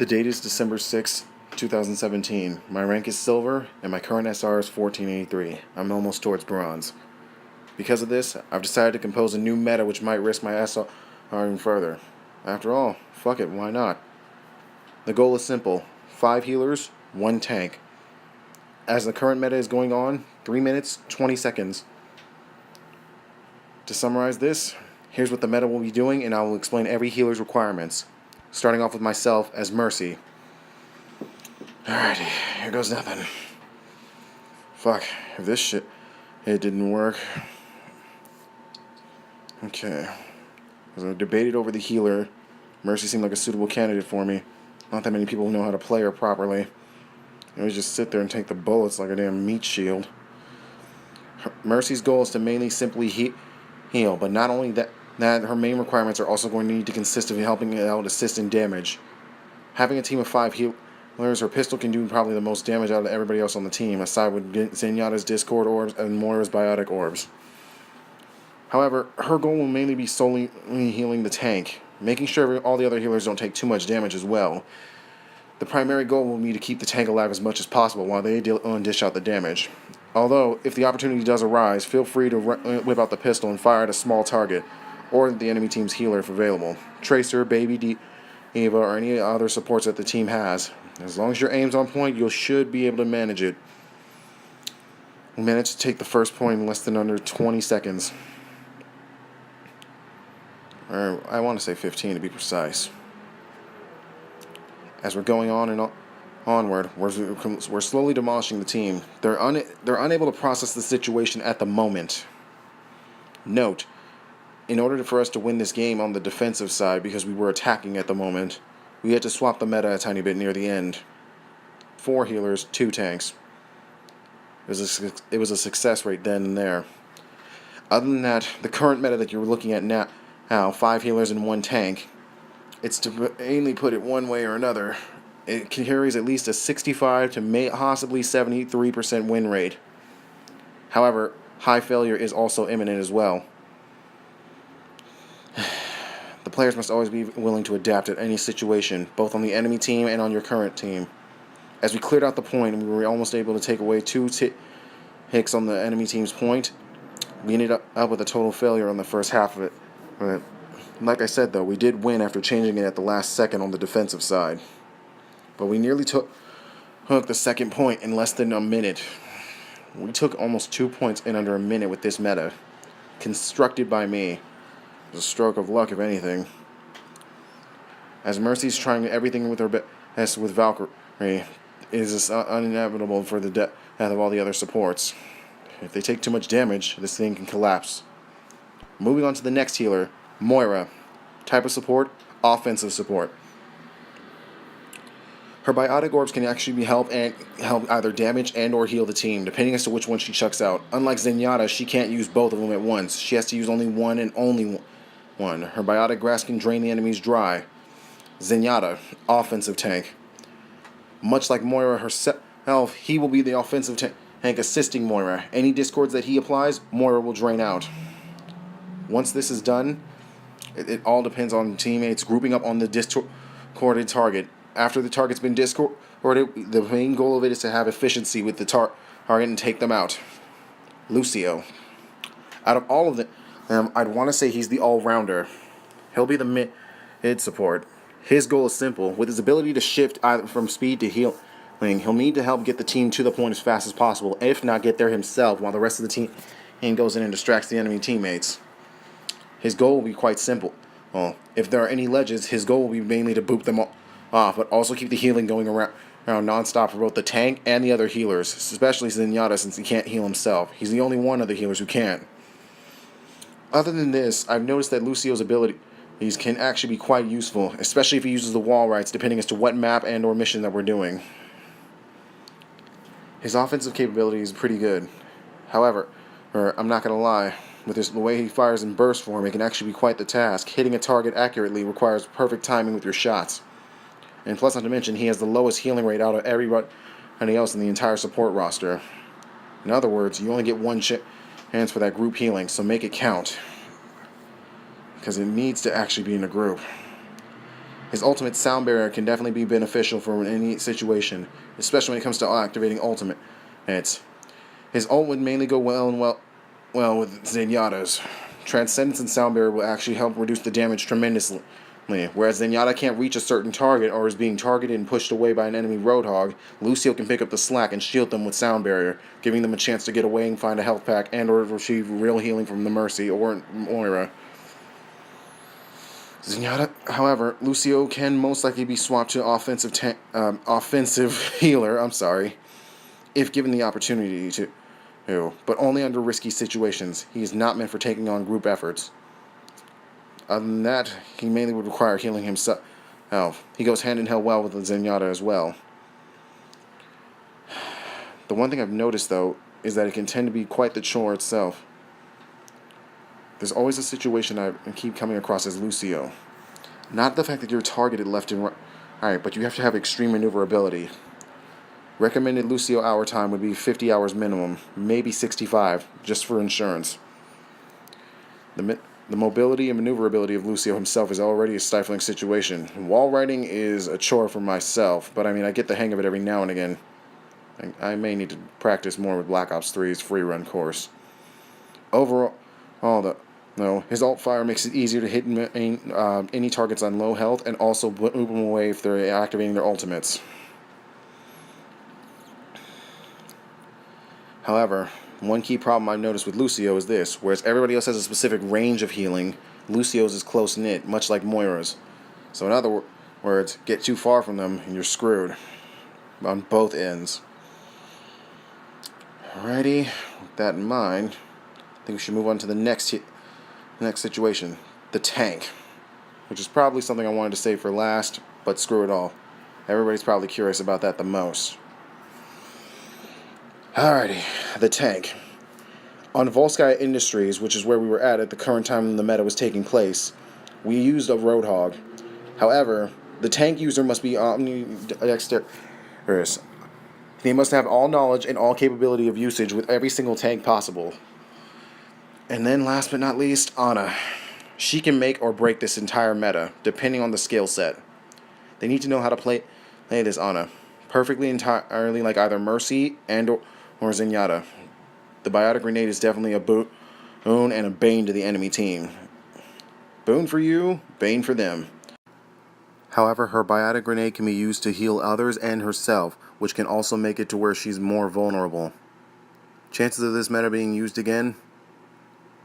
The date is December 6, 2017. My rank is silver, and my current SR is 1483. I'm almost towards bronze. Because of this, I've decided to compose a new meta which might risk my SR even further. After all, fuck it, why not? The goal is simple: 5 healers, 1 tank. As the current meta is going on, 3 minutes, 20 seconds. To summarize this, here's what the meta will be doing, and I will explain every healer's requirements. Starting off with myself as Mercy. Alrighty, here goes nothing. Fuck, if this shit, it didn't work. Okay. As I debated over the healer, Mercy seemed like a suitable candidate for me. Not that many people know how to play her properly. I would just sit there and take the bullets like a damn meat shield. Mercy's goal is to mainly simply heal, but not only that, her main requirements are also going to need to consist of helping out assist in damage. Having a team of 5 healers, her pistol can do probably the most damage out of everybody else on the team, aside with Zenyatta's Discord orbs and Moira's Biotic orbs. However, her goal will mainly be solely healing the tank, making sure all the other healers don't take too much damage as well. The primary goal will be to keep the tank alive as much as possible while they dish out the damage. Although, if the opportunity does arise, feel free to whip out the pistol and fire at a small target, or the enemy team's healer if available. Tracer, Baby D.Va, or any other supports that the team has. As long as your aim's on point, you should be able to manage it. We managed to take the first point in less than under 20 seconds. Or I want to say 15 to be precise. As we're going on and onward, we're slowly demolishing the team. They're unable to process the situation at the moment. Note, in order for us to win this game on the defensive side, because we were attacking at the moment, we had to swap the meta a tiny bit near the end. 4 healers, 2 tanks. It was a success rate then and there. Other than that, the current meta that you're looking at now, 5 healers and 1 tank, it's to mainly put it one way or another. It carries at least a 65 to possibly 73% win rate. However, high failure is also imminent as well. The players must always be willing to adapt at any situation, both on the enemy team and on your current team. As we cleared out the point and we were almost able to take away 2 hits on the enemy team's point, we ended up with a total failure on the first half of it. Like I said, though, we did win after changing it at the last second on the defensive side. But we nearly took the second point in less than a minute. We took almost 2 points in under a minute with this meta, constructed by me. It was a stroke of luck, if anything. As Mercy's trying everything with her best with Valkyrie, it is inevitable for the death of all the other supports. If they take too much damage, this thing can collapse. Moving on to the next healer, Moira. Type of support, offensive support. Her biotic orbs can actually help either damage and or heal the team, depending as to which one she chucks out. Unlike Zenyatta, she can't use both of them at once. She has to use only one and only one. Her biotic grass can drain the enemies dry. Zenyatta, offensive tank. Much like Moira herself, he will be the offensive tank assisting Moira. Any discords that he applies, Moira will drain out. Once this is done, it all depends on teammates grouping up on the discorded target. After the target's been discorded, the main goal of it is to have efficiency with the target and take them out. Lucio. Out of all of them, I'd want to say he's the all-rounder. He'll be the mid support. His goal is simple. With his ability to shift either from speed to healing, he'll need to help get the team to the point as fast as possible, if not get there himself, while the rest of the team goes in and distracts the enemy teammates. His goal will be quite simple. Well, if there are any ledges, his goal will be mainly to boop them off, but also keep the healing going around non-stop for both the tank and the other healers, especially Zenyatta, since he can't heal himself. He's the only one of the healers who can. Other than this, I've noticed that Lucio's abilities can actually be quite useful, especially if he uses the wall rights, depending as to what map and or mission that we're doing. His offensive capability is pretty good. However, I'm not going to lie, with the way he fires in burst form, it can actually be quite the task. Hitting a target accurately requires perfect timing with your shots. And plus, not to mention, he has the lowest healing rate out of everybody else in the entire support roster. In other words, you only get one chance for that group healing, so make it count. Because it needs to actually be in a group. His ultimate sound barrier can definitely be beneficial for any situation, especially when it comes to activating ultimate. His ult would mainly go well with Zenyatta's. Transcendence and sound barrier will actually help reduce the damage tremendously. Whereas Zenyatta can't reach a certain target or is being targeted and pushed away by an enemy Roadhog, Lucio can pick up the slack and shield them with sound barrier, giving them a chance to get away and find a health pack and or receive real healing from the Mercy or Moira. Zenyatta, however, Lucio can most likely be swapped to offensive healer. If given the opportunity to, but only under risky situations. He is not meant for taking on group efforts. Other than that, he mainly would require healing himself. He goes hand in hand well with the Zenyatta as well. The one thing I've noticed, though, is that it can tend to be quite the chore itself. There's always a situation I keep coming across as Lucio. Not the fact that you're targeted left and right. Alright, but you have to have extreme maneuverability. Recommended Lucio hour time would be 50 hours minimum, maybe 65, just for insurance. The mobility and maneuverability of Lucio himself is already a stifling situation. Wall riding is a chore for myself, but I get the hang of it every now and again. I may need to practice more with Black Ops 3's free run course. Overall, his alt fire makes it easier to hit any targets on low health and also move them away if they're activating their ultimates. However, one key problem I've noticed with Lucio is this: whereas everybody else has a specific range of healing, Lucio's is close-knit, much like Moira's. So in other words, get too far from them and you're screwed on both ends. Alrighty, with that in mind, I think we should move on to the next situation, the tank, which is probably something I wanted to save for last, but screw it all. Everybody's probably curious about that the most. Alrighty, the tank. On Volskaya Industries, which is where we were at the current time the meta was taking place, we used a Roadhog. However, the tank user must be omnidexterous. They must have all knowledge and all capability of usage with every single tank possible. And then last but not least, Ana. She can make or break this entire meta, depending on the skill set. They need to know how to play this Ana perfectly entirely like either Mercy and or Zenyatta. The Biotic Grenade is definitely a boon and a bane to the enemy team. Boon for you, bane for them. However, her Biotic Grenade can be used to heal others and herself, which can also make it to where she's more vulnerable. Chances of this meta being used again?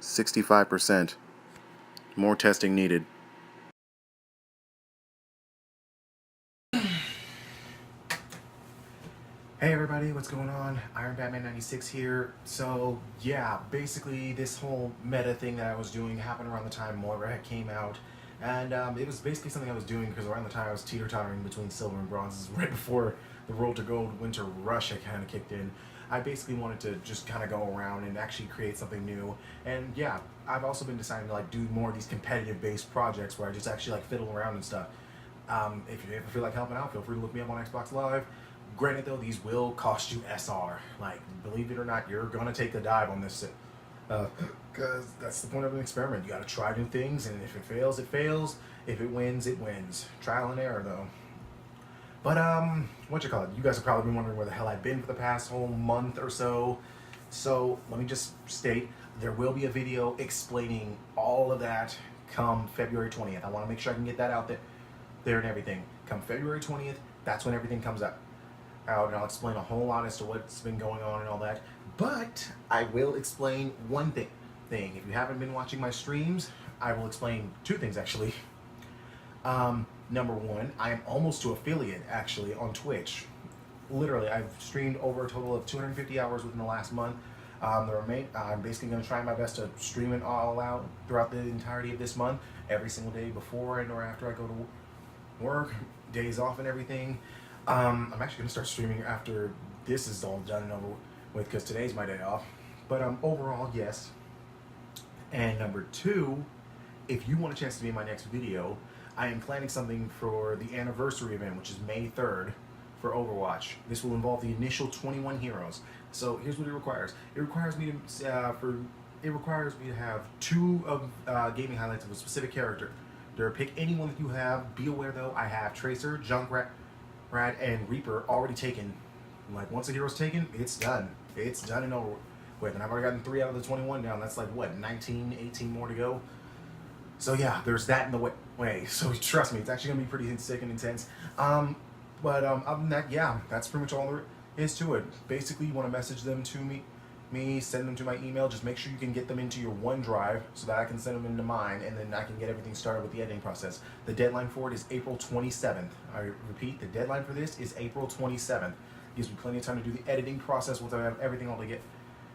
65%. More testing needed. Hey everybody, what's going on? Iron Batman 96 here. So yeah, basically this whole meta thing that I was doing happened around the time Moira came out. And it was basically something I was doing because around the time I was teeter-tottering between silver and bronze, right before the Road to Gold Winter Rush had kind of kicked in. I basically wanted to just kind of go around and actually create something new. And yeah, I've also been deciding to do more of these competitive-based projects where I just actually fiddle around and stuff. If you ever feel like helping out, feel free to look me up on Xbox Live. Granted though, these will cost you SR. Believe it or not, you're gonna take a dive on this. Because that's the point of an experiment. You gotta try new things, and if it fails, it fails. If it wins, it wins. Trial and error though. But you guys have probably been wondering where the hell I've been for the past whole month or so. So let me just state, there will be a video explaining all of that come February 20th. I want to make sure I can get that out there and everything. Come February 20th, that's when everything comes out, and I'll explain a whole lot as to what's been going on and all that. But I will explain one thing. If you haven't been watching my streams, I will explain two things actually. Number one, I am almost to affiliate actually on Twitch. Literally, I've streamed over a total of 250 hours within the last month. I'm basically going to try my best to stream it all out throughout the entirety of this month, every single day before and or after I go to work, days off and everything. I'm actually going to start streaming after this is all done and over with because today's my day off. But overall, yes. And number two, if you want a chance to be in my next video, I am planning something for the anniversary event, which is May 3rd for Overwatch. This will involve the initial 21 heroes. So here's what it requires. It requires me to have 2 of gaming highlights of a specific character. Pick anyone that you have. Be aware though, I have Tracer, Junkrat, and Reaper already taken. Like once a hero's taken, it's done. It's done and over with. And I've already gotten 3 out of the 21 down. That's like what, 19, 18 more to go. So yeah, there's that in the way. So trust me, it's actually gonna be pretty sick and intense. But other than that, yeah, that's pretty much all there is to it. Basically, you want to message them to me, send them to my email. Just make sure you can get them into your OneDrive so that I can send them into mine, and then I can get everything started with the editing process. The deadline for it is April 27th. I repeat, the deadline for this is April 27th. Gives me plenty of time to do the editing process once I have everything all together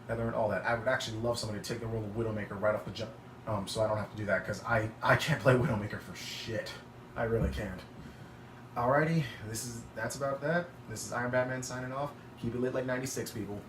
and all that. I would actually love somebody to take the role of Widowmaker right off the jump, so I don't have to do that because I can't play Widowmaker for shit. I really can't. Alrighty, that's about that. This is Iron Batman signing off. Keep it lit like 96, people.